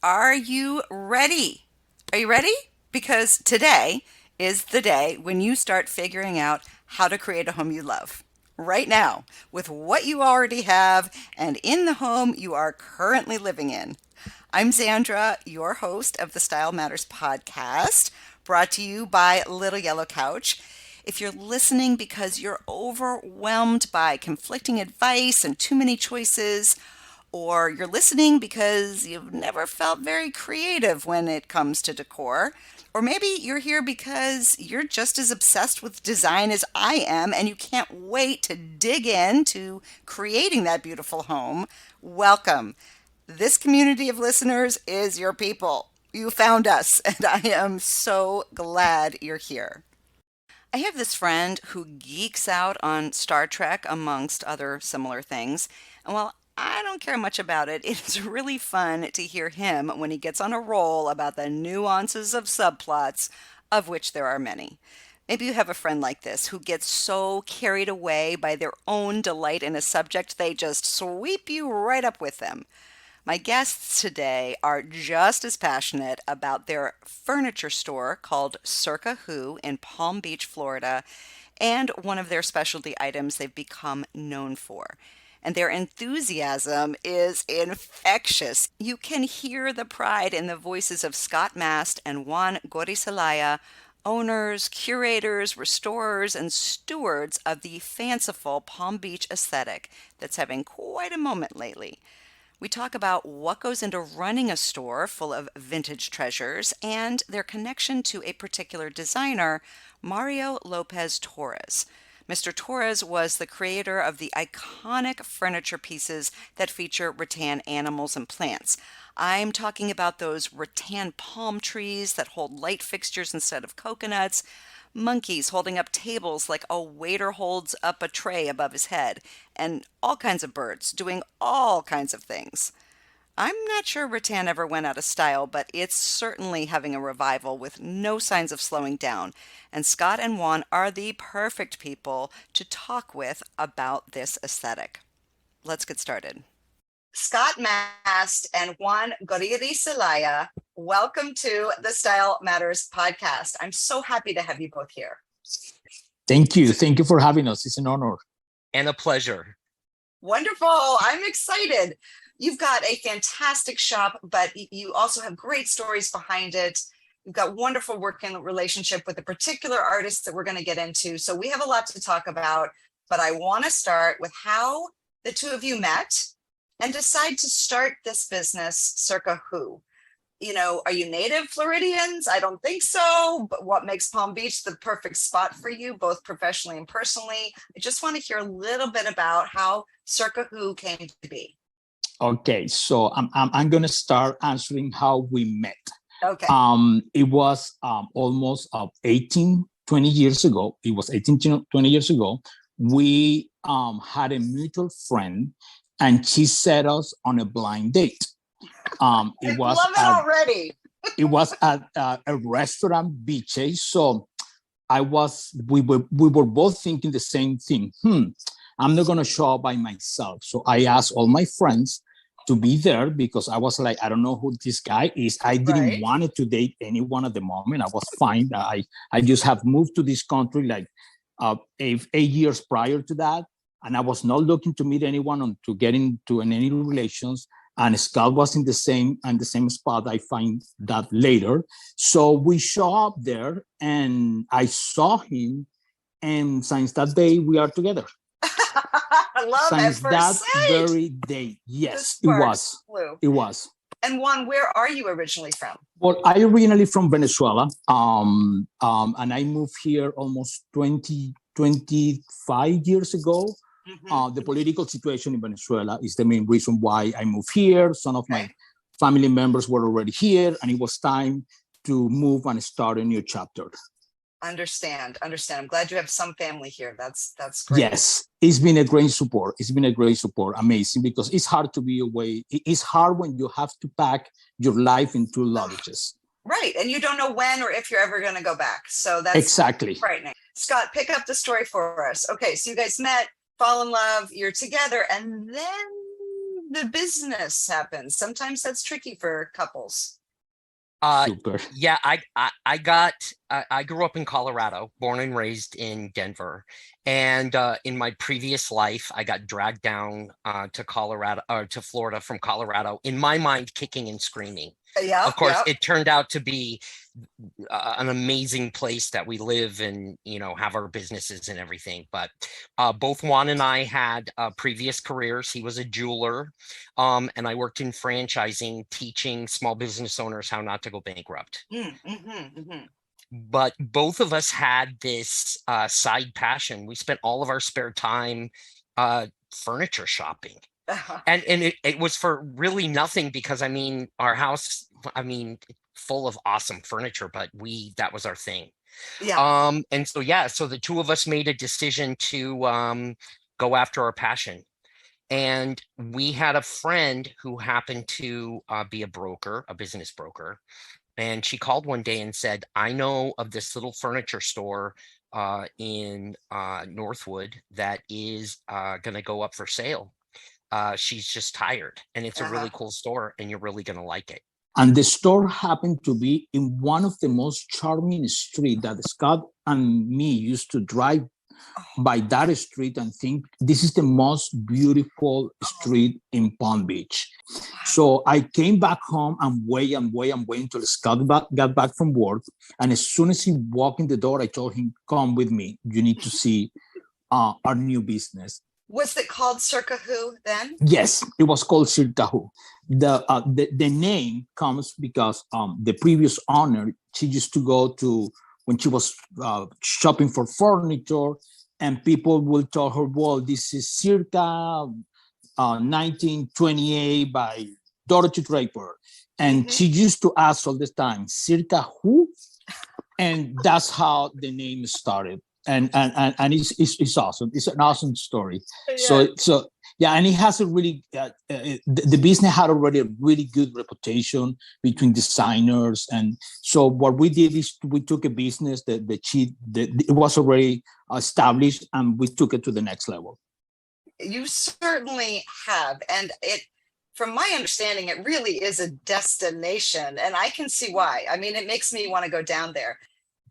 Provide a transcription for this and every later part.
Are you ready? Are you ready? Because today is the day when you start figuring out how to create a home you love. Right now, with what you already have and in the home you are currently living in. I'm Zandra, your host of the Style Matters podcast, brought to you by Little Yellow Couch. If you're listening because you're overwhelmed by conflicting advice and too many choices, or you're listening because you've never felt very creative when it comes to decor, or maybe you're here because you're just as obsessed with design as I am and you can't wait to dig into creating that beautiful home. Welcome. This community of listeners is your people. You found us, and I am so glad you're here. I have this friend who geeks out on Star Trek amongst other similar things. And while I don't care much about it, it's really fun to hear him when he gets on a roll about the nuances of subplots, of which there are many. Maybe you have a friend like this who gets so carried away by their own delight in a subject they just sweep you right up with them. My guests today are just as passionate about their furniture store called Circa in Palm Beach, Florida, and one of their specialty items they've become known for. And their enthusiasm is infectious. You can hear the pride in the voices of Scott Mast and Juan Goiricelaya, owners, curators, restorers, and stewards of the fanciful Palm Beach aesthetic that's having quite a moment lately. We talk about what goes into running a store full of vintage treasures and their connection to a particular designer, Mario Lopez Torres. Mr. Torres was the creator of the iconic furniture pieces that feature rattan animals and plants. I'm talking about those rattan palm trees that hold light fixtures instead of coconuts, monkeys holding up tables like a waiter holds up a tray above his head, and all kinds of birds doing all kinds of things. I'm not sure rattan ever went out of style, but it's certainly having a revival with no signs of slowing down. And Scott and Juan are the perfect people to talk with about this aesthetic. Let's get started. Scott Mast and Juan Goiricelaya, welcome to the Style Matters podcast. I'm so happy to have you both here. Thank you. Thank you for having us. It's an honor. And a pleasure. Wonderful. I'm excited. You've got a fantastic shop, but you also have great stories behind it. You've got wonderful working relationship with a particular artist that we're going to get into. So we have a lot to talk about, but I want to start with how the two of you met and decide to start this business, Circa Who. You know, are you native Floridians? I don't think so, but what makes Palm Beach the perfect spot for you, both professionally and personally? I just want to hear a little bit about how Circa Who came to be. Okay, so I'm going to start answering how we met. Okay. It was almost 18, 20 years ago. It was 18, 20 years ago. We had a mutual friend, and she set us on a blind date. It was love it already. It was at a restaurant, Beaches. So we were both thinking the same thing. I'm not going to show up by myself. So I asked all my friends to be there because I was like, I don't know who this guy is. I didn't want to date anyone at the moment. I was fine. I just have moved to this country like 8 years prior to that. And I was not looking to meet anyone or to get into any relations. And Scott was in the same spot. I find that later. So we show up there and I saw him. And since that day, we are together. I love since it. That very day. Yes, it was. Flew. It was. And Juan, where are you originally from? Well, I originally from Venezuela. And I moved here almost 25 years ago. Mm-hmm. The political situation in Venezuela is the main reason why I moved here. Some of my family members were already here, and it was time to move and start a new chapter. Understand. I'm glad you have some family here. That's great. Yes, it's been a great support. Amazing, because it's hard to be away. It's hard when you have to pack your life in two luggages. Right, and you don't know when or if you're ever going to go back. So that's exactly frightening. Scott, pick up the story for us. Okay, so you guys met, fall in love, you're together, and then the business happens. Sometimes that's tricky for couples. Super. Yeah, I grew up in Colorado, born and raised in Denver, and in my previous life, I got dragged down to Colorado or to Florida from Colorado. In my mind, kicking and screaming. Yep, Of course, yep. it turned out to be an amazing place that we live and have our businesses and everything. But both Juan and I had previous careers. He was a jeweler, and I worked in franchising, teaching small business owners how not to go bankrupt. But both of us had this side passion. We spent all of our spare time furniture shopping. And it was for really nothing because our house, full of awesome furniture, but that was our thing. Yeah. And so the two of us made a decision to go after our passion. And we had a friend who happened to be a business broker. And she called one day and said, I know of this little furniture store in Northwood that is going to go up for sale. She's just tired, and it's a really cool store, and you're really going to like it. And the store happened to be in one of the most charming streets that Scott and me used to drive by that street and think this is the most beautiful street in Palm Beach. So I came back home and wait until Scott got back from work. And as soon as he walked in the door, I told him, come with me. You need to see our new business. Was it called Circa Who then? Yes, it was called Circa Who. The name comes because the previous owner, she used to go to, when she was shopping for furniture, and people will tell her, well, this is Circa 1928 by Dorothy Draper. And she used to ask all the time, Circa Who? And that's how the name started. And it's awesome. It's an awesome story. Yeah. So yeah, and it has a really the business had already a really good reputation between designers, and so what we did is we took a business that it was already established, and we took it to the next level. You certainly have, and it, from my understanding, it really is a destination, and I can see why. I mean, it makes me want to go down there.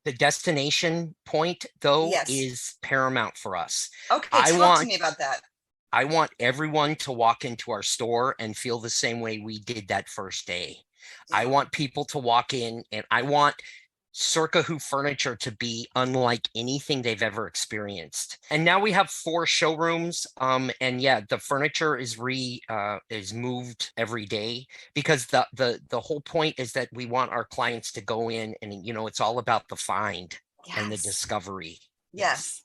The destination point, though, is paramount for us. Okay, talk to me about that. I want everyone to walk into our store and feel the same way we did that first day. I want people to walk in, and I want Circa Who furniture to be unlike anything they've ever experienced. And now we have 4 showrooms, and yeah, the furniture is moved every day, because the whole point is that we want our clients to go in and it's all about the find and the discovery. Yes.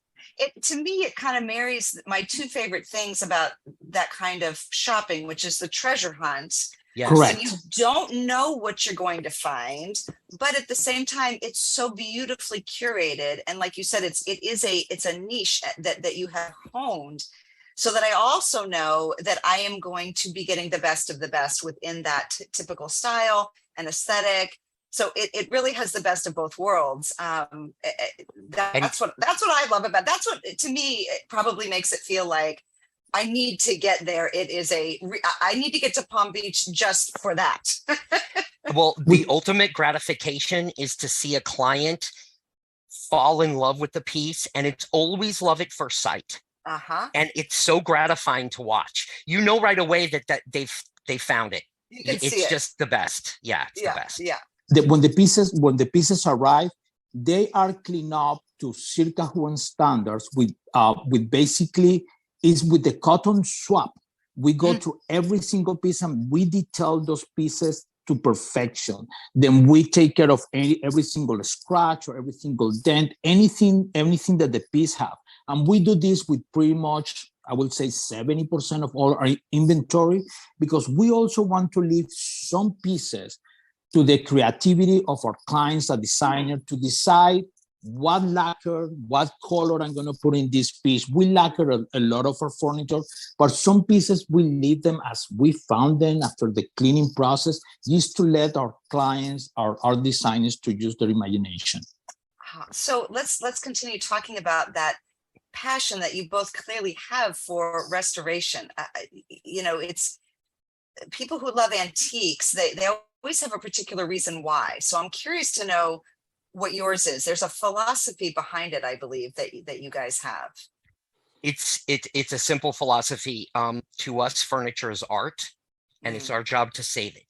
To me, it kind of marries my 2 favorite things about that kind of shopping, which is the treasure hunt. Yes. Correct. And you don't know what you're going to find, but at the same time, it's so beautifully curated. And like you said, it's a niche that you have honed, so that I also know that I am going to be getting the best of the best within that typical style and aesthetic. So it really has the best of both worlds. That's what I love about. That's what, to me, it probably makes it feel like I need to get there. I need to get to Palm Beach just for that. Well, the ultimate gratification is to see a client fall in love with the piece, and it's always love at first sight. And it's so gratifying to watch. You know right away that they found it. It's just the best. Yeah, it's the best. Yeah. When the pieces arrive, they are cleaned up to Circa Juan standards with basically is with the cotton swab. We go to every single piece and we detail those pieces to perfection. Then we take care of every single scratch or every single dent, anything that the piece have. And we do this with pretty much, I would say 70% of all our inventory, because we also want to leave some pieces to the creativity of our clients, a designer, to decide what lacquer, what color I'm going to put in this piece. We lacquer a lot of our furniture, but some pieces we leave them as we found them after the cleaning process, just to let our clients, our designers, to use their imagination. So let's continue talking about that passion that you both clearly have for restoration. It's people who love antiques, they always have a particular reason why. So I'm curious to know what yours is. There's a philosophy behind it, I believe, that you guys have. It's a simple philosophy. To us, furniture is art, and it's our job to save it.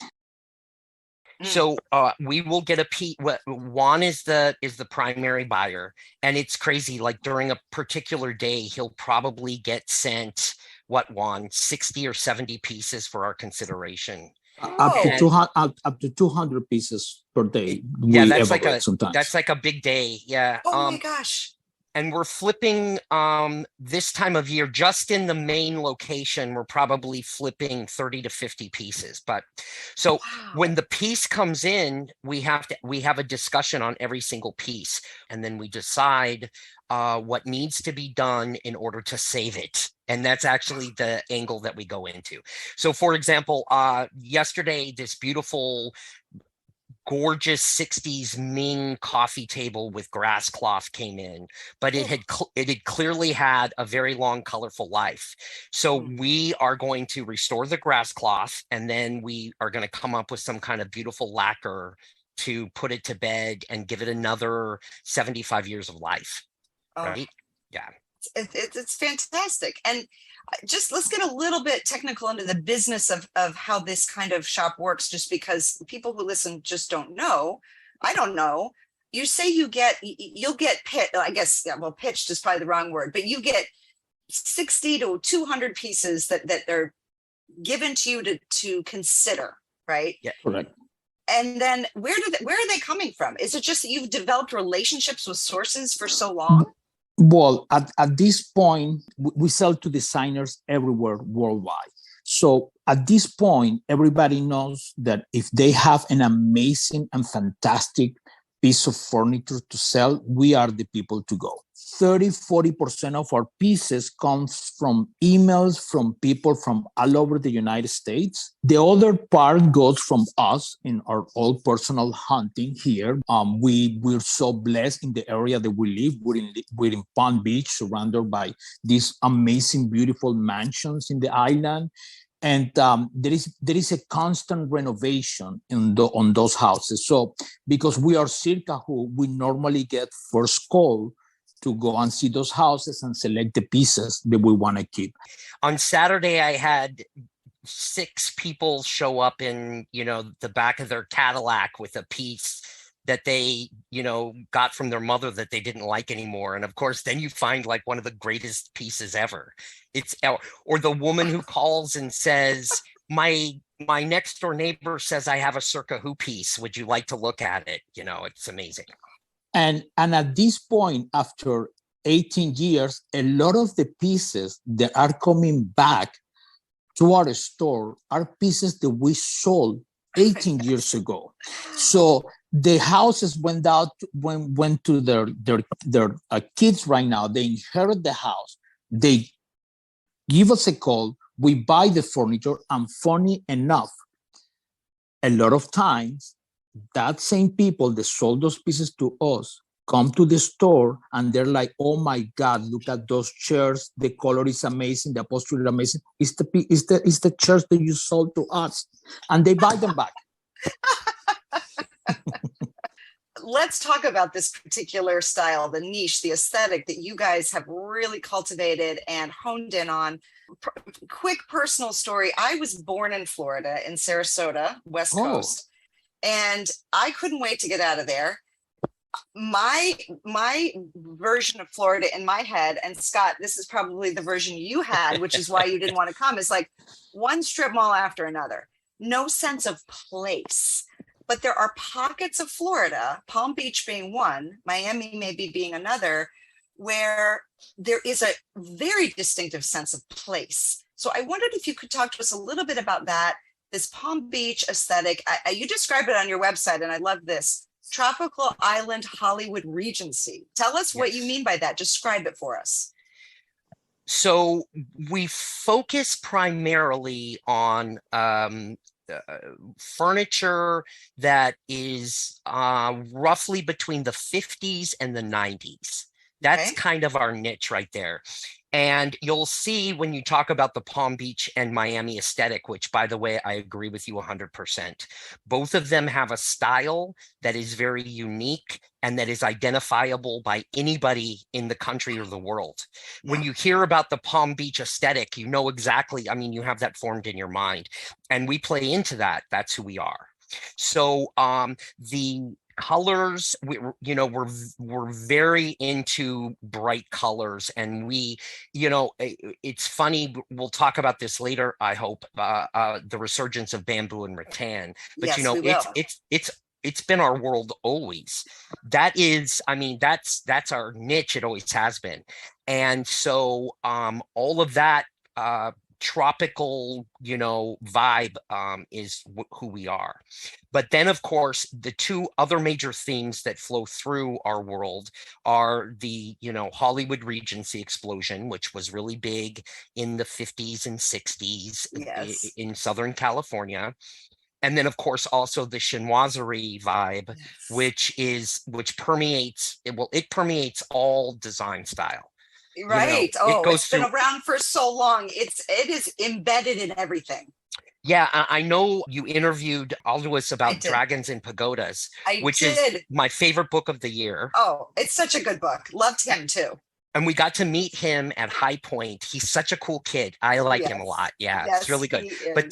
So we will get a piece. Juan is the primary buyer, and it's crazy. Like during a particular day, he'll probably get sent Juan, 60 or 70 pieces for our consideration. Up to 200, up to 200 pieces per day. Yeah, we that's like sometimes. that's like a big day. Yeah. Oh my gosh. And we're flipping this time of year, just in the main location, we're probably flipping 30 to 50 pieces. But so when the piece comes in, we have a discussion on every single piece, and then we decide what needs to be done in order to save it. And that's actually the angle that we go into. So for example, yesterday, this beautiful gorgeous 60s Ming coffee table with grass cloth came in, but it had clearly had a very long, colorful life. So we are going to restore the grass cloth, and then we are going to come up with some kind of beautiful lacquer to put it to bed and give it another 75 years of life. Right? Yeah. It's fantastic. And just let's get a little bit technical into the business of how this kind of shop works, just because people who listen just don't know. I don't know. You say you'll get I guess, yeah, well, pitched is probably the wrong word, but you get 60 to 200 pieces that they're given to you to consider, right? Yeah, correct. And then where are they coming from? Is it just that you've developed relationships with sources for so long? Well, at this point, we sell to designers everywhere worldwide. So at this point, everybody knows that if they have an amazing and fantastic piece of furniture to sell, we are the people to go. 30-40% of our pieces comes from emails from people from all over the United States. The other part goes from us in our own personal hunting here. We're so blessed in the area that we live. We're in Palm Beach, surrounded by these amazing, beautiful mansions in the island. And there is a constant renovation on those houses. So because we are Circa, who we normally get first call to go and see those houses and select the pieces that we want to keep. On Saturday, I had 6 people show up in, the back of their Cadillac with a piece that they, got from their mother that they didn't like anymore. And of course, then you find like one of the greatest pieces ever. Or the woman who calls and says, my next door neighbor says I have a Circa Who piece. Would you like to look at it? It's amazing. And at this point, after 18 years, a lot of the pieces that are coming back to our store are pieces that we sold 18 years ago. So the houses went to their kids right now. They inherit the house. They give us a call. We buy the furniture, and funny enough, a lot of times, that same people that sold those pieces to us come to the store and they're like, oh my God, look at those chairs. The color is amazing. The upholstery is amazing. It's the chairs that you sold to us. And they buy them back. Let's talk about this particular style, the niche, the aesthetic that you guys have really cultivated and honed in on. Quick personal story. I was born in Florida, in Sarasota, West Coast. And I couldn't wait to get out of there. My version of Florida in my head, and Scott, this is probably the version you had, which is why you didn't want to come, is like one strip mall after another. No sense of place. But there are pockets of Florida, Palm Beach being one, Miami maybe being another, where there is a very distinctive sense of place. So I wondered if you could talk to us a little bit about that. This Palm Beach aesthetic, you describe it on your website, and I love this. Tropical Island Hollywood Regency. Tell us what you mean by that. Describe it for us. So we focus primarily on furniture that is roughly between the 50s and the 90s. That's kind of our niche right there. And you'll see when you talk about the Palm Beach and Miami aesthetic, which, by the way, I agree with you 100%. Both of them have a style that is very unique and that is identifiable by anybody in the country or the world. When Yeah. you hear about the Palm Beach aesthetic, you know exactly, I mean, you have that formed in your mind. And we play into that. That's who we are. So the colors, we're very into bright colors, and it's funny, we'll talk about this later, I hope, the resurgence of bamboo and rattan. But Yes, we will. it's been our world always. That is, I mean, that's our niche. It always has been. And so all of that tropical, vibe is who we are. But then, of course, the two other major themes that flow through our world are the, Hollywood Regency explosion, which was really big in the 50s and 60s Yes. in Southern California. And then, of course, also the chinoiserie vibe, Yes. which permeates, it permeates all design style. Right. It Oh, goes it's been through. around for so long. It is embedded in everything. Yeah, I know you interviewed Aldous I about did. Dragons and Pagodas, I which is did. my favorite book of the year. Oh, it's such a good book. Loved him too. And we got to meet him at High Point. He's such a cool kid. I like him a Yes. lot. Yeah, it's Yes, really good. he But is.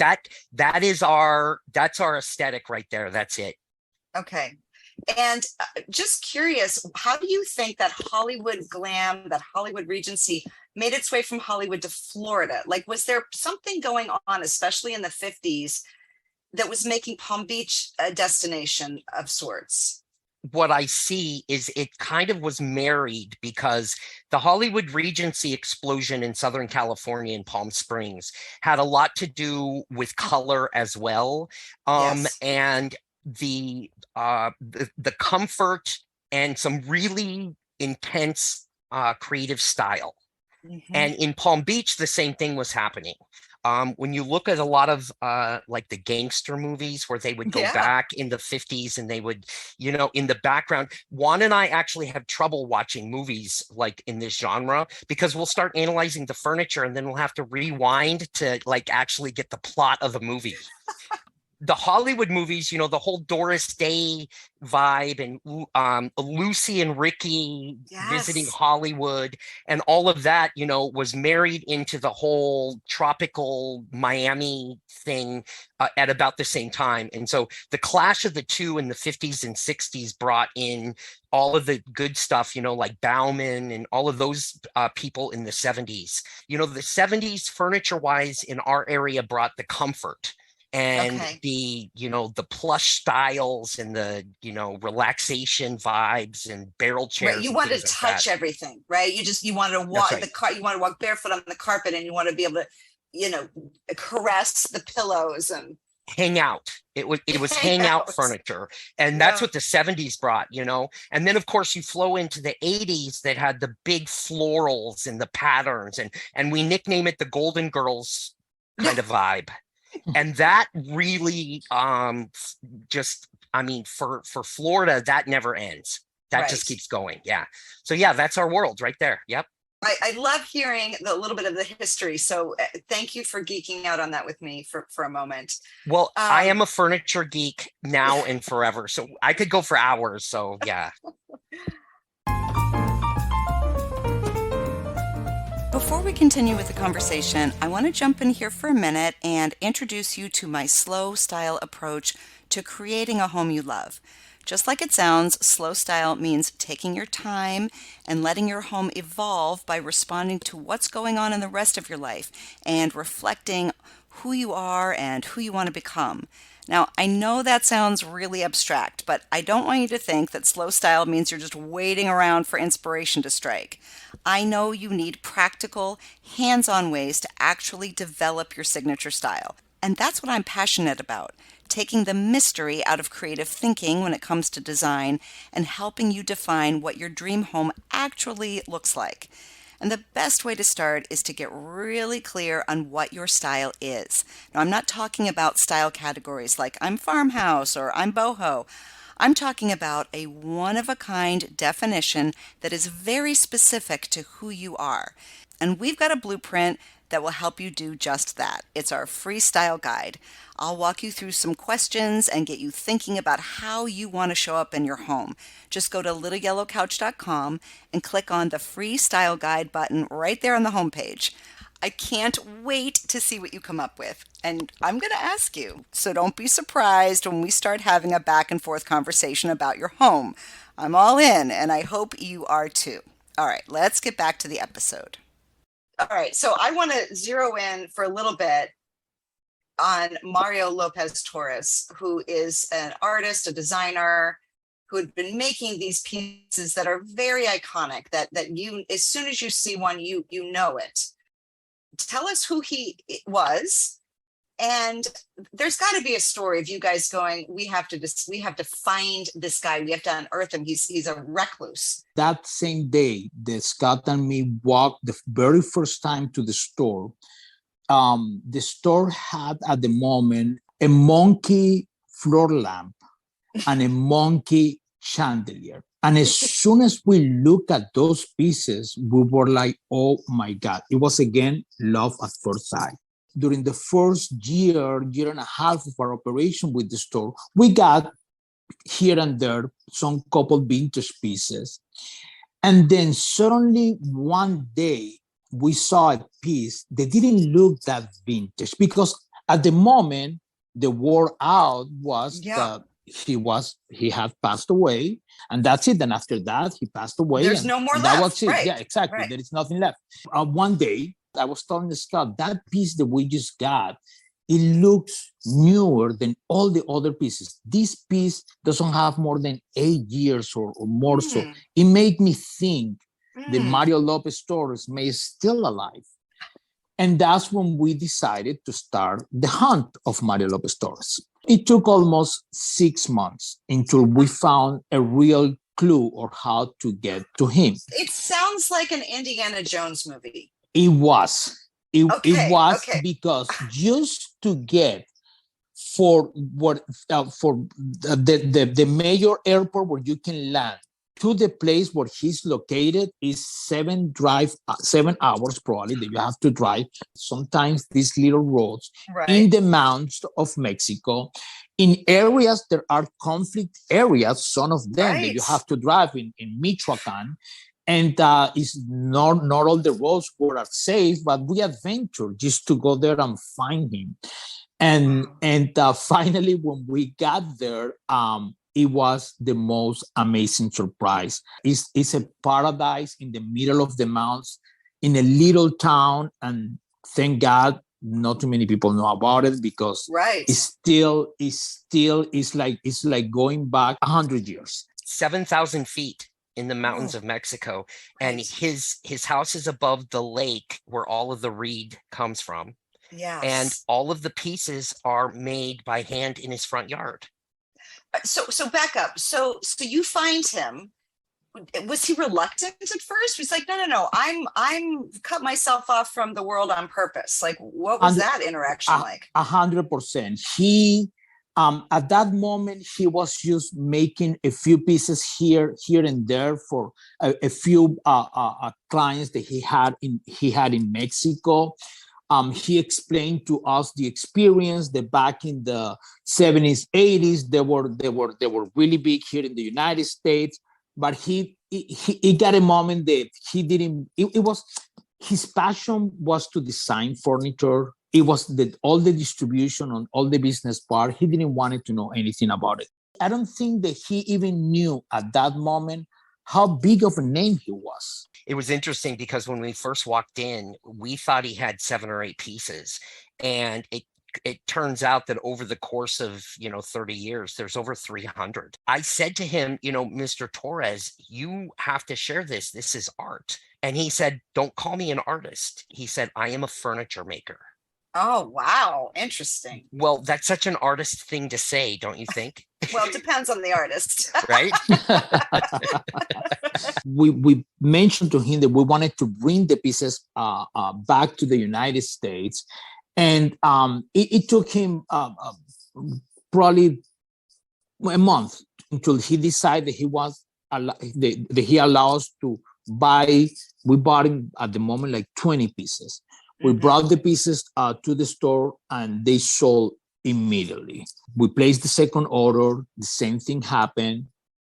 that's our aesthetic right there. That's it. Okay. And just curious, how do you think that Hollywood glam, that Hollywood Regency made its way from Hollywood to Florida? Like, was there something going on, especially in the 50s, that was making Palm Beach a destination of sorts? What I see is it kind of was married because the Hollywood Regency explosion in Southern California in Palm Springs had a lot to do with color as well. Yes. And the comfort and some really intense creative style. Mhm. And in Palm Beach, the same thing was happening. When you look at a lot of like the gangster movies where they would go Yeah. back in the 50s and they would, in the background, Juan and I actually have trouble watching movies like in this genre because we'll start analyzing the furniture and then we'll have to rewind to like actually get the plot of the movie. The Hollywood movies, the whole Doris Day vibe and Lucy and Ricky visiting Yes. Hollywood and all of that, was married into the whole tropical Miami thing at about the same time. And so the clash of the two in the 50s and 60s brought in all of the good stuff, like Bauman and all of those people in the 70s. The 70s furniture wise in our area brought the comfort and Okay. the plush styles and the relaxation vibes and barrel Right. chairs You and want to things like that. touch everything, right? You wanted to That's walk right. the car, you want to walk barefoot on the carpet and you want to be able to, you know, caress the pillows and Hang out. It was hang hangout out. furniture, and that's Yeah. what the 70s brought. And then of course you flow into the 80s that had the big florals and the patterns, and we nickname it the Golden Girls Yeah. kind of vibe. And that really just, I mean, for Florida, that never ends. That just Right. keeps going. Yeah. So yeah, that's our world right there. Yep. I love hearing a little bit of the history. So thank you for geeking out on that with me for a moment. Well, I Um, am a furniture geek now and forever, so I could go for hours. So yeah. Before we continue with the conversation, I want to jump in here for a minute and introduce you to my slow style approach to creating a home you love. Just like it sounds, slow style means taking your time and letting your home evolve by responding to what's going on in the rest of your life and reflecting who you are and who you want to become. Now, I know that sounds really abstract, but I don't want you to think that slow style means you're just waiting around for inspiration to strike. I know you need practical, hands on ways to actually develop your signature style. And that's what I'm passionate about, taking the mystery out of creative thinking when it comes to design and helping you define what your dream home actually looks like. And the best way to start is to get really clear on what your style is. Now, I'm not talking about style categories like I'm farmhouse or I'm boho. I'm talking about a one of a kind definition that is very specific to who you are. and we've got a blueprint that will help you do just that. It's our freestyle guide. I'll walk you through some questions and get you thinking about how you want to show up in your home. Just go to littleyellowcouch.com and click on the freestyle guide button right there on the homepage. I can't wait to see what you come up with. And I'm going to ask you, so don't be surprised when we start having a back and forth conversation about your home. I'm all in, and I hope you are too. All right, let's get back to the episode. All right, so I want to zero in for a little bit on Mario Lopez Torres, who is an artist, a designer, who had been making these pieces that are very iconic, that you, as soon as you see one, you know it. Tell us who he was, and there's got to be a story of you guys going, we have to find this guy, we have to unearth him. He's a recluse. That same day that Scott and me walked the very first time to the store had at the moment a monkey floor lamp and a monkey chandelier. And as soon as we looked at those pieces, we were like, oh my God. It was again, love at first sight. During the first year and a half of our operation with the store, we got here and there some couple vintage pieces. And then suddenly one day we saw a piece that didn't look that vintage, because at the moment the word out was that he had passed away, and that's it. And after that, he passed away. There's no more left. That was it. Right. Yeah, exactly. Right. There is nothing left. One day, I was telling Scott, that piece that we just got, it looks newer than all the other pieces. This piece doesn't have more than 8 years or more. So it made me think that Mario Lopez Torres may still alive. And that's when we decided to start the hunt of Mario Lopez Torres. It took almost 6 months until we found a real clue or how to get to him. It sounds like an Indiana Jones movie. It was. It was because just to get for the major airport where you can land to the place where he's located is 7 hours probably that you have to drive. Sometimes these little roads in the mountains of Mexico, in areas there are conflict areas, some of them that you have to drive in Michoacan. And it's not all the roads are safe, but we adventure just to go there and find him. And finally, when we got there, it was the most amazing surprise. It's a paradise in the middle of the mountains in a little town, and thank God not too many people know about it, because it's like going back 100 years. 7,000 feet in the mountains of Mexico, and his house is above the lake where all of the reed comes from. Yes. And all of the pieces are made by hand in his front yard. So back up. So you find him. Was he reluctant at first? He's like, no. I'm cut myself off from the world on purpose. Like, what was that interaction like? 100%. He, at that moment, he was just making a few pieces here and there for a few clients that he had in Mexico. He explained to us the experience that back in the 70s, 80s, they were really big here in the United States. But he got a moment that he didn't. It was his passion was to design furniture. It was all the distribution on all the business part. He didn't want to know anything about it. I don't think that he even knew at that moment how big of a name he was. It was interesting because when we first walked in, we thought he had 7 or 8 pieces. And it turns out that over the course of, 30 years, there's over 300. I said to him, Mr. Torres, you have to share this. This is art. And he said, don't call me an artist. He said, I am a furniture maker. Oh, wow. Interesting. Well, that's such an artist thing to say, don't you think? Well, it depends on the artist. Right? We mentioned to him that we wanted to bring the pieces back to the United States. And it took him probably a month until he decided that he allows to buy We bought him at the moment like 20 pieces. We brought the pieces to the store and they sold immediately. We placed the second order. The same thing happened.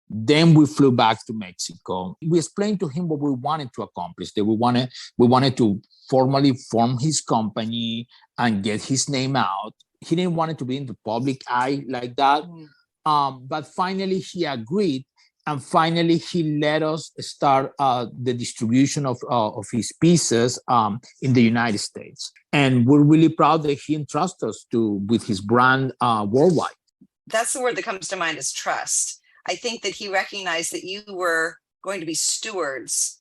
Then we flew back to Mexico. We explained to him what we wanted to accomplish. That we wanted to formally form his company and get his name out. He didn't want it to be in the public eye like that. But finally he agreed. And finally, he let us start the distribution of his pieces in the United States. And we're really proud that he entrusts us with his brand worldwide. That's the word that comes to mind, is trust. I think that he recognized that you were going to be stewards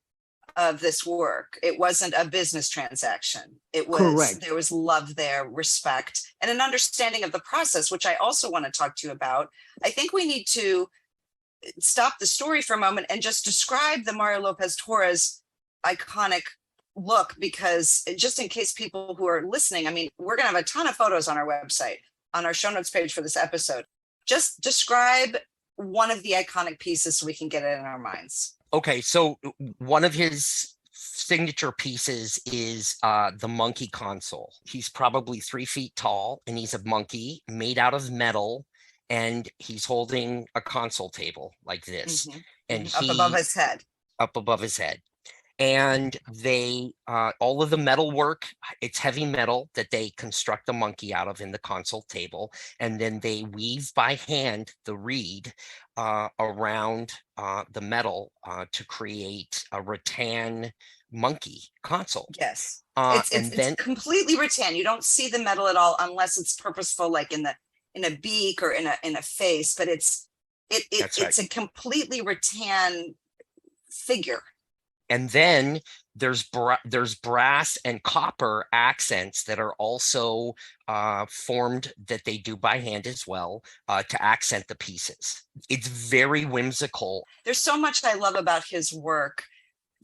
of this work. It wasn't a business transaction. It was, correct. There was love there, respect, and an understanding of the process, which I also want to talk to you about. I think we need to stop the story for a moment and just describe the Mario Lopez Torres iconic look, because just in case people who are listening, I mean, we're going to have a ton of photos on our website, on our show notes page for this episode. Just describe one of the iconic pieces so we can get it in our minds. Okay, so one of his signature pieces is the monkey console. He's probably 3 feet tall, and he's a monkey made out of metal. And he's holding a console table like this, and up above his head. Up above his head. And they, all of the metal work, it's heavy metal that they construct the monkey out of in the console table. And then they weave by hand the reed around the metal to create a rattan monkey console. Yes. It's completely rattan. You don't see the metal at all unless it's purposeful, like in a beak or in a face, but it's right. A completely rattan figure. And then there's brass and copper accents that are also formed that they do by hand as well to accent the pieces. It's very whimsical. There's so much I love about his work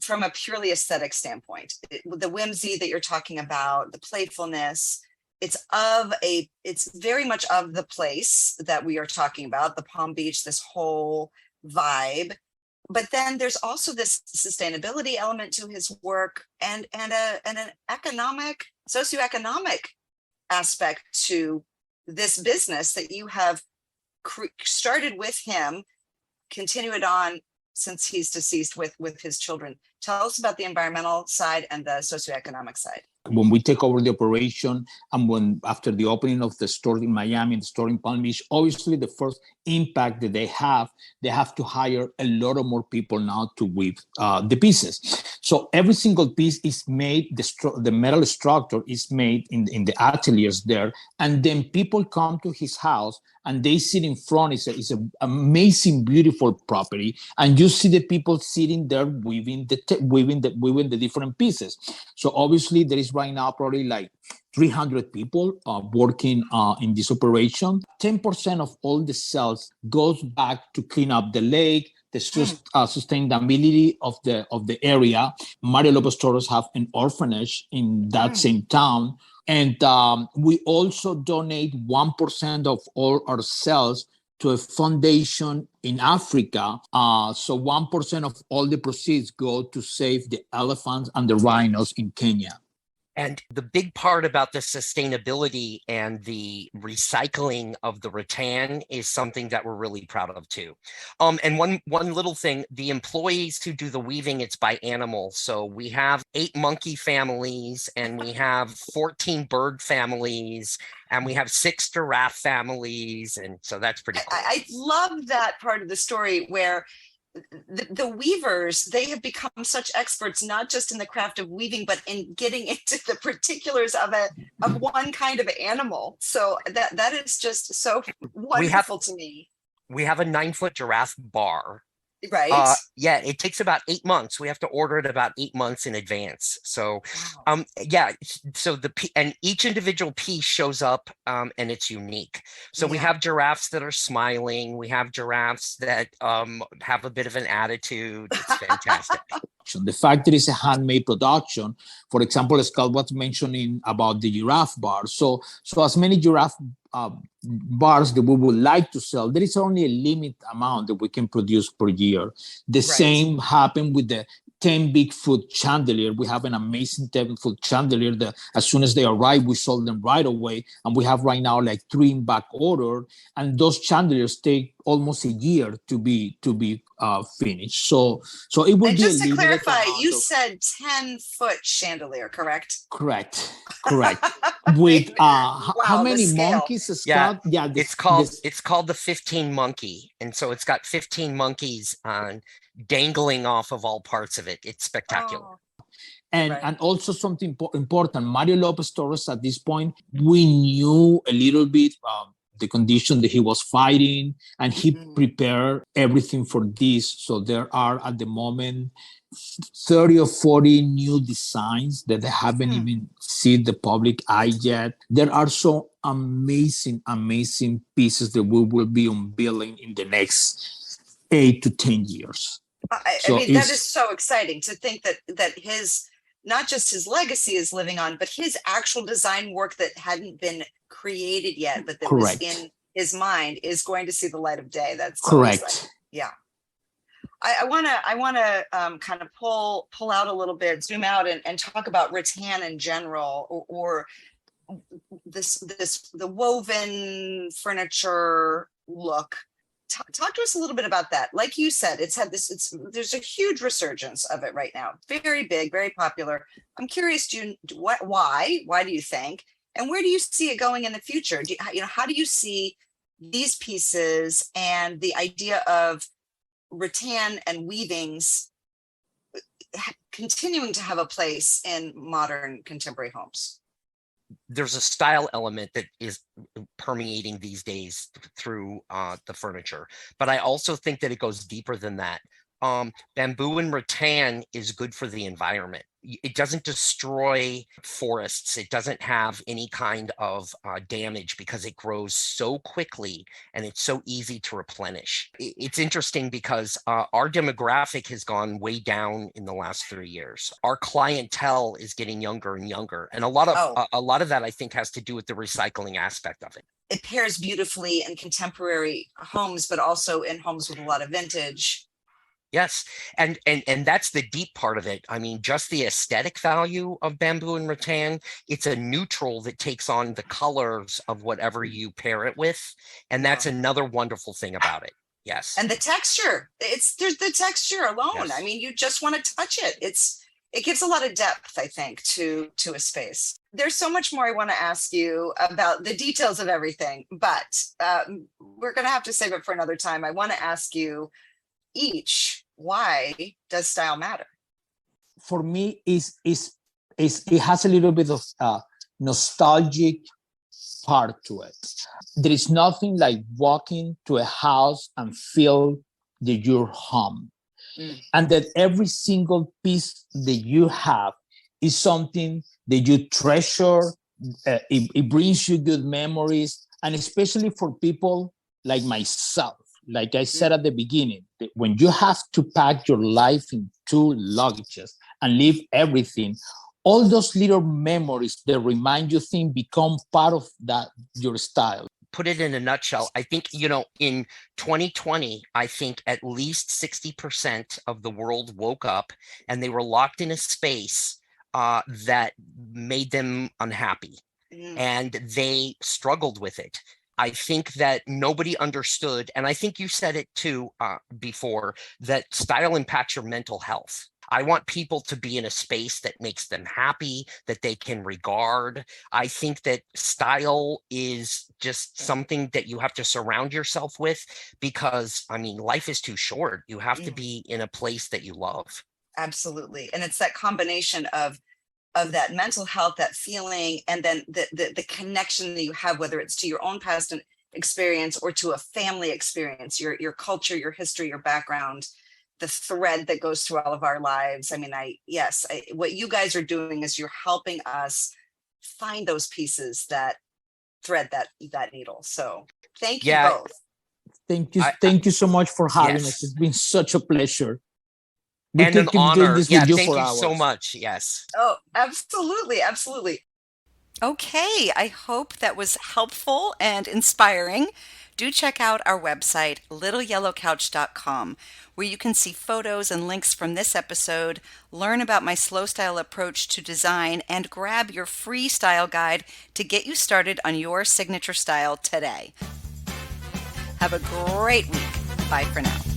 from a purely aesthetic standpoint. The whimsy that you're talking about, the playfulness. It's very much of the place that we are talking about, the Palm Beach, this whole vibe. But then there's also this sustainability element to his work and an economic, socioeconomic aspect to this business that you have started with him, continue it on since he's deceased with his children. Tell us about the environmental side and the socioeconomic side. When we take over the operation and after the opening of the store in Miami and the store in Palm Beach, obviously the first impact that they have to hire a lot of more people now to weave the pieces. So every single piece is made, the metal structure is made in the ateliers there. And then people come to his house and they sit in front. It's an amazing, beautiful property. And you see the people sitting there weaving the different pieces. So obviously there is right now probably like 300 people working in this operation. 10% of all the sales goes back to clean up the lake, the sustainability of the area. Mario Lopez Torres have an orphanage in that same town. And we also donate 1% of all our sales to a foundation in Africa. So 1% of all the proceeds go to save the elephants and the rhinos in Kenya. And the big part about the sustainability and the recycling of the rattan is something that we're really proud of too. And one little thing, the employees who do the weaving, it's by animal. So we have 8 monkey families, and we have 14 bird families, and we have 6 giraffe families. And so that's pretty cool. I love that part of the story where the weavers, they have become such experts, not just in the craft of weaving, but in getting into the particulars of one kind of animal. So that is just so wonderful to me. We have a 9-foot giraffe bar. Right. Yeah, it takes about 8 months. We have to order it about 8 months in advance. So, yeah. So and each individual piece shows up, and it's unique. So we have giraffes that are smiling. We have giraffes that have a bit of an attitude. It's fantastic. The fact that it's a handmade production, for example, Scott was mentioning about the giraffe bar. So as many giraffe bars that we would like to sell, there is only a limit amount that we can produce per year. The same happened with the 10 Bigfoot chandelier. We have an amazing 10-foot chandelier that as soon as they arrive, we sold them right away. And we have right now like 3 in back order. And those chandeliers take almost a year to be finished. So it will And be a just to limited clarify, amount you of, said 10-foot chandelier, correct? correct. With how Wow, the many scale. monkeys, Yeah, Scott? Yeah, it's called the 15 monkey, and so it's got 15 monkeys dangling off of all parts of it. It's spectacular. Oh, And right. and also something important, Mario Lopez Torres, at this point, we knew a little bit the condition that he was fighting, and he prepared everything for this. So there are at the moment 30 or 40 new designs that they haven't even seen the public eye yet. There are some amazing pieces that we will be unveiling in the next 8 to 10 years. I mean, that is so exciting to think that his, not just his legacy is living on, but his actual design work that hadn't been created yet, but that was in his mind, is going to see the light of day. That's so exciting. Yeah. I want to kind of pull out a little bit, zoom out, and talk about rattan in general, or the woven furniture look. Talk to us a little bit about that. Like you said, there's a huge resurgence of it right now. Very big, very popular. I'm curious, why do you think, and where do you see it going in the future? How do you see these pieces and the idea of rattan and weavings continuing to have a place in modern contemporary homes? There's a style element that is permeating these days through the furniture, but I also think that it goes deeper than that. Bamboo and rattan is good for the environment. It doesn't destroy forests. It doesn't have any kind of damage because it grows so quickly and it's so easy to replenish. It's interesting because our demographic has gone way down in the last 3 years. Our clientele is getting younger and younger, and a lot of that I think has to do with the recycling aspect of it. It pairs beautifully in contemporary homes, but also in homes with a lot of vintage. Yes, and that's the deep part of it. I mean, just the aesthetic value of bamboo and rattan, it's a neutral that takes on the colors of whatever you pair it with, and that's another wonderful thing about it. Yes. And the texture, there's the texture alone. Yes. I mean, you just want to touch it. It gives a lot of depth, I think, to a space. There's so much more I want to ask you about the details of everything, but we're going to have to save it for another time. I want to ask you each, why does style matter? For me, it has a little bit of nostalgic part to it. There is nothing like walking to a house and feel that you're home, and that every single piece that you have is something that you treasure. It brings you good memories, and especially for people like myself. Like I said at the beginning, when you have to pack your life in 2 luggages and leave everything, all those little memories that remind you things become part of your style. Put it in a nutshell, I think, in 2020, I think at least 60% of the world woke up and they were locked in a space that made them unhappy, and they struggled with it. I think that nobody understood, and I think you said it too before, that style impacts your mental health. I want people to be in a space that makes them happy, that they can regard. I think that style is just something that you have to surround yourself with because, I mean, life is too short. You have to be in a place that you love. Absolutely. And it's that combination of that mental health, that feeling, and then the connection that you have, whether it's to your own past experience or to a family experience, your culture, your history, your background, the thread that goes through all of our lives. I mean, what you guys are doing is you're helping us find those pieces that thread that needle. So thank you both. Thank you. Thank you so much for having us. It's been such a pleasure. And an honor. Thank you hours. So much. Yes. Oh, absolutely. Absolutely. Okay, I hope that was helpful and inspiring do check out our website, littleyellowcouch.com, where you can see photos and links from this episode, learn about my slow style approach to design, and grab your free style guide to get you started on your signature style today. Have a great week. Bye for now.